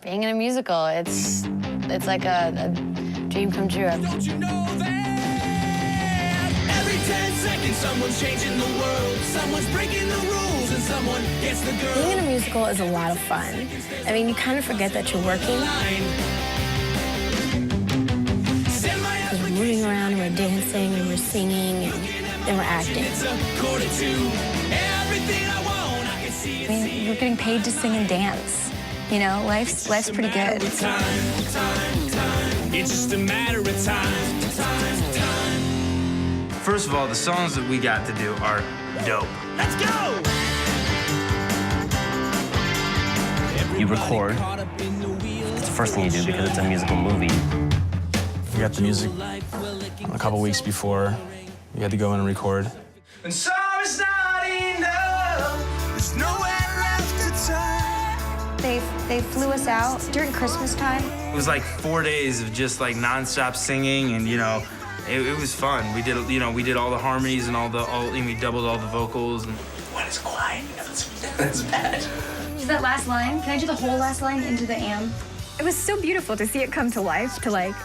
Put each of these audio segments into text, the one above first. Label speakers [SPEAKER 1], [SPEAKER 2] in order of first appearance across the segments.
[SPEAKER 1] being in a musical, it's like a dream come true.
[SPEAKER 2] Don't you know that every 10 seconds someone's changing the world, someone's breaking the rules, and someone gets the girl.
[SPEAKER 1] Being in a musical is a lot of fun. I mean, you kind of forget that you're working. Because we're moving around, and we're dancing, and we're singing, and then we're acting.
[SPEAKER 3] I mean, we're getting paid to sing and dance. You know, life's pretty good.
[SPEAKER 2] It's just a matter of time.
[SPEAKER 4] First of all, the songs that we got to do are dope.
[SPEAKER 2] Let's go!
[SPEAKER 5] You record. It's the first thing you do because it's a musical movie.
[SPEAKER 6] We got the music a couple weeks before. We had to go in and record.
[SPEAKER 4] And sorry's not enough.
[SPEAKER 2] There's nowhere left to turn.
[SPEAKER 3] They flew us out during Christmas time.
[SPEAKER 4] It was like 4 days of just like nonstop singing, and you know, it was fun. We did, you know, we did all the harmonies and and we doubled all the vocals. And
[SPEAKER 6] When it's quiet, that's bad.
[SPEAKER 7] Is that last line? Can I do the whole last line into the am?
[SPEAKER 3] It was so beautiful to see it come to life, to like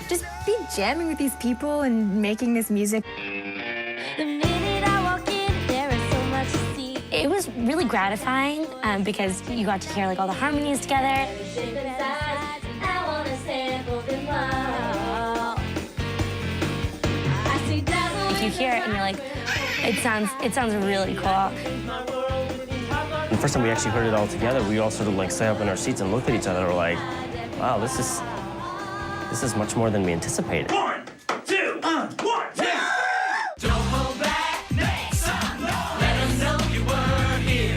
[SPEAKER 3] just be jamming with these people and making this music.
[SPEAKER 8] The minute I walk in, there is so much to see.
[SPEAKER 1] It was really gratifying because you got to hear like all the harmonies together.
[SPEAKER 8] I wanna sample them all. I see
[SPEAKER 1] If you hear it and you're like, it sounds really cool.
[SPEAKER 5] The first time we actually heard it all together, we all sort of like sat up in our seats and looked at each other and were like, wow, this is much more than we anticipated.
[SPEAKER 4] 1, 2, 1, 2.
[SPEAKER 2] Don't hold back, make some. Let them know you were here.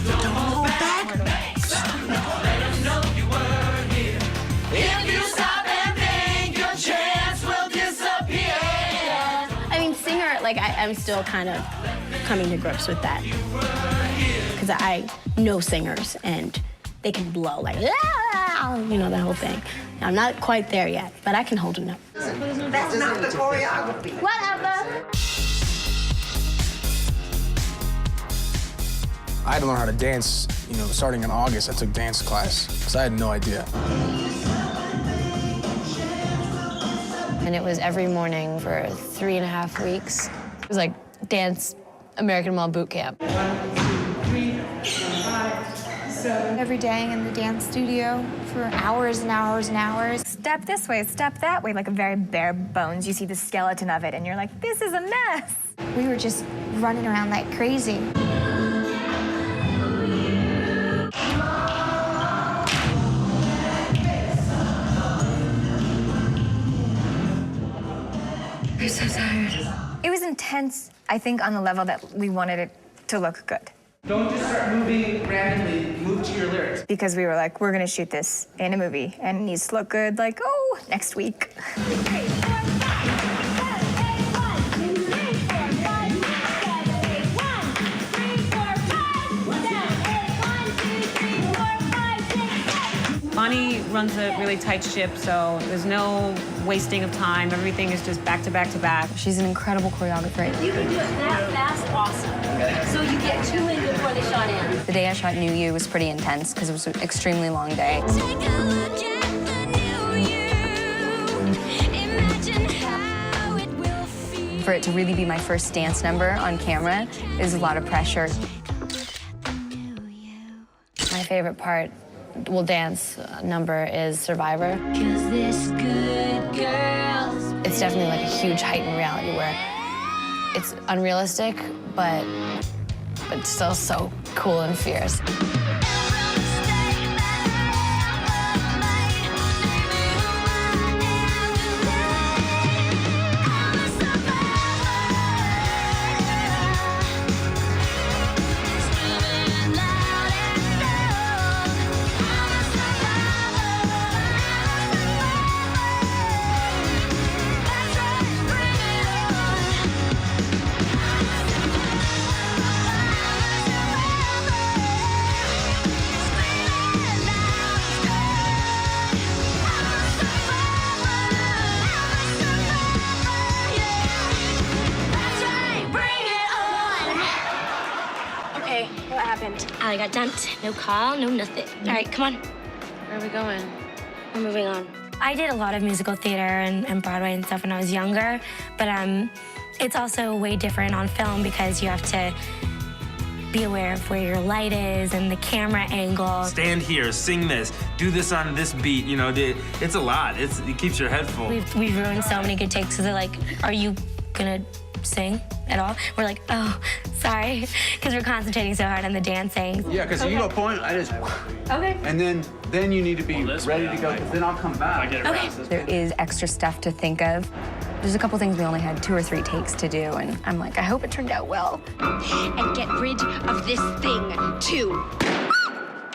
[SPEAKER 2] Don't hold back, make some. Let them know you were here. If you stop and think, your chance will disappear.
[SPEAKER 1] I mean, singer, like I'm still kind of coming to grips with that. Because I know singers and they can blow like, ah, you know, that whole thing. I'm not quite there yet, but I can hold a note.
[SPEAKER 9] That's not the choreography.
[SPEAKER 1] Whatever.
[SPEAKER 6] I had to learn how to dance, you know, starting in August. I took dance class because I had no idea.
[SPEAKER 1] And it was every morning for 3.5 weeks. It was like dance American Mall boot camp.
[SPEAKER 3] Every day in the dance studio for hours and hours and hours. Step this way, step that way, like a very bare bones. You see the skeleton of it, and you're like, this is a mess. We were just running around like crazy.
[SPEAKER 1] I'm so tired.
[SPEAKER 3] It was intense, I think, on the level that we wanted it to look good.
[SPEAKER 10] Don't just start moving randomly. Move to your lyrics.
[SPEAKER 3] Because we were like, we're gonna shoot this in a movie, and it needs to look good, like, oh, next week.
[SPEAKER 7] Bonnie runs a really tight ship, so there's no wasting of time. Everything is just back to back to back.
[SPEAKER 3] She's an incredible choreographer.
[SPEAKER 8] You can do it that fast, awesome. So you get 2 in before they shot in.
[SPEAKER 3] The day I shot New You was pretty intense because it was an extremely long day.
[SPEAKER 8] Take a look at the new you. Imagine how it will feel.
[SPEAKER 3] For it to really be my first dance number on camera is a lot of pressure.
[SPEAKER 1] My favorite part, well, dance number is Survivor.
[SPEAKER 8] 'Cause this good girl's
[SPEAKER 1] It's definitely like a huge heightened reality where it's unrealistic, but still so cool and fierce.
[SPEAKER 8] I got dumped. No call, no nothing. All right, come on.
[SPEAKER 11] Where are we going?
[SPEAKER 1] We're moving on.
[SPEAKER 12] I did a lot of musical theater and Broadway and stuff when I was younger, but it's also way different on film because you have to be aware of where your light is and the camera angle.
[SPEAKER 4] Stand here, sing this, do this on this beat, you know, it's a lot. It keeps your head full.
[SPEAKER 12] We've ruined so many good takes because they're like, are you gonna sing at all? We're like, oh, sorry, because we're concentrating so hard on the dancing.
[SPEAKER 10] Yeah, because you go point, I just...
[SPEAKER 12] Okay.
[SPEAKER 10] And then you need to be ready to go, because then I'll come back.
[SPEAKER 12] Okay.
[SPEAKER 3] There is extra stuff to think of. There's a couple things we only had 2 or 3 takes to do, and I'm like, I hope it turned out well.
[SPEAKER 8] And get rid of this thing, too.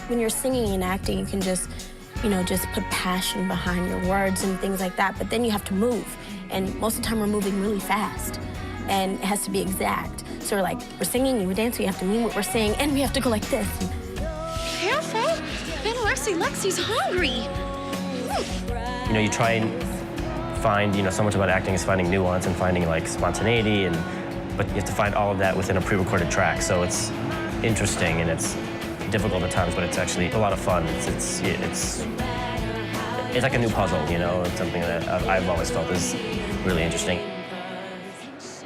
[SPEAKER 1] When you're singing and acting, you can just, you know, just put passion behind your words and things like that, but then you have to move. And most of the time we're moving really fast, and it has to be exact. So we're singing and we're dancing, we have to mean what we're saying, and we have to go like this.
[SPEAKER 8] Careful. Lexi's hungry.
[SPEAKER 5] You know, you try and find, so much about acting is finding nuance and finding like spontaneity, but you have to find all of that within a pre-recorded track. So it's interesting and it's difficult at times, but it's actually a lot of fun. It's like a new puzzle, It's something that I've always felt is really interesting.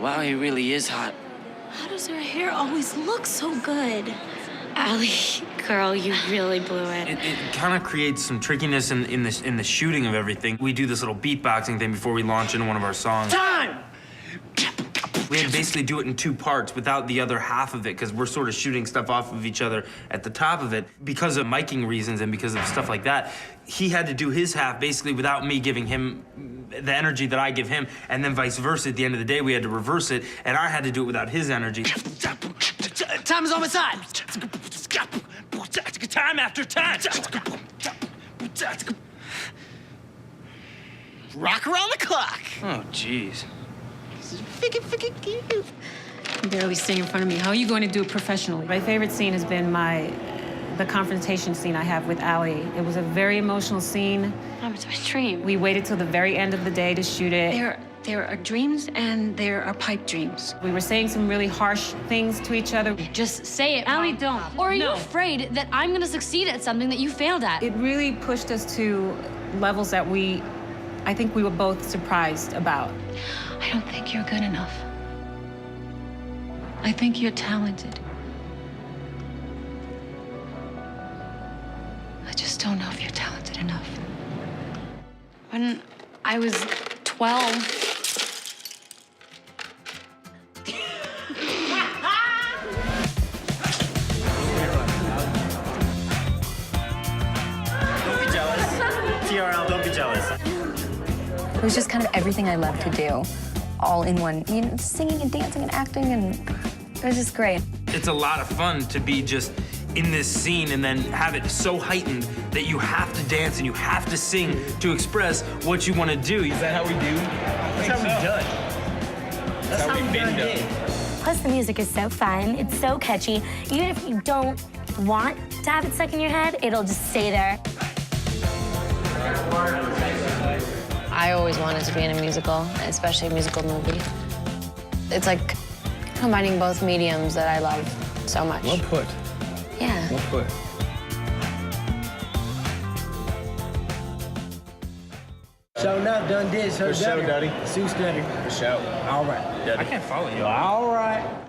[SPEAKER 11] Wow, he really is hot.
[SPEAKER 8] How does her hair always look so good?
[SPEAKER 12] Allie, girl, you really blew it.
[SPEAKER 4] It kind of creates some trickiness in the shooting of everything. We do this little beatboxing thing before we launch into one of our songs.
[SPEAKER 11] Time!
[SPEAKER 4] We had to basically do it in 2 parts without the other half of it because we're sort of shooting stuff off of each other at the top of it. Because of miking reasons and because of stuff like that, he had to do his half basically without me giving him the energy that I give him, and then vice versa. At the end of the day, we had to reverse it, and I had to do it without his energy.
[SPEAKER 11] Time is on my side. Time after time. Rock around the clock.
[SPEAKER 4] Oh, jeez.
[SPEAKER 7] You barely sing in front of me. How are you going to do it professionally? My favorite scene has been the confrontation scene I have with Allie. It was a very emotional scene.
[SPEAKER 12] Oh, it's my dream.
[SPEAKER 7] We waited till the very end of the day to shoot it.
[SPEAKER 11] There are dreams and there are pipe dreams.
[SPEAKER 7] We were saying some really harsh things to each other.
[SPEAKER 11] Just say it.
[SPEAKER 12] Allie, don't.
[SPEAKER 11] Or are you
[SPEAKER 7] No.
[SPEAKER 11] afraid that I'm gonna succeed at something that you failed at?
[SPEAKER 7] It really pushed us to levels that I think we were both surprised about.
[SPEAKER 11] I don't think you're good enough. I think you're talented. I just don't know if you're talented enough. When I was 12,
[SPEAKER 5] Don't be jealous. TRL, don't be jealous.
[SPEAKER 3] It was just kind of everything I love to do, all in one. Singing and dancing and acting, and it was just great.
[SPEAKER 4] It's a lot of fun to be just in this scene and then have it so heightened that you have to dance and you have to sing to express what you want to do.
[SPEAKER 6] Is that how we do? That's how we've done. That's how we've been done.
[SPEAKER 12] Plus, the music is so fun. It's so catchy. Even if you don't want to have it stuck in your head, it'll just stay there.
[SPEAKER 11] I always wanted to be in a musical, especially a musical movie. It's like combining both mediums that I love so much.
[SPEAKER 6] Well put.
[SPEAKER 11] Yeah.
[SPEAKER 6] Well put.
[SPEAKER 9] So now done this.
[SPEAKER 6] For show, Daddy.
[SPEAKER 9] Sue Stutter.
[SPEAKER 6] For show.
[SPEAKER 9] All right.
[SPEAKER 6] I can't follow you.
[SPEAKER 9] All right.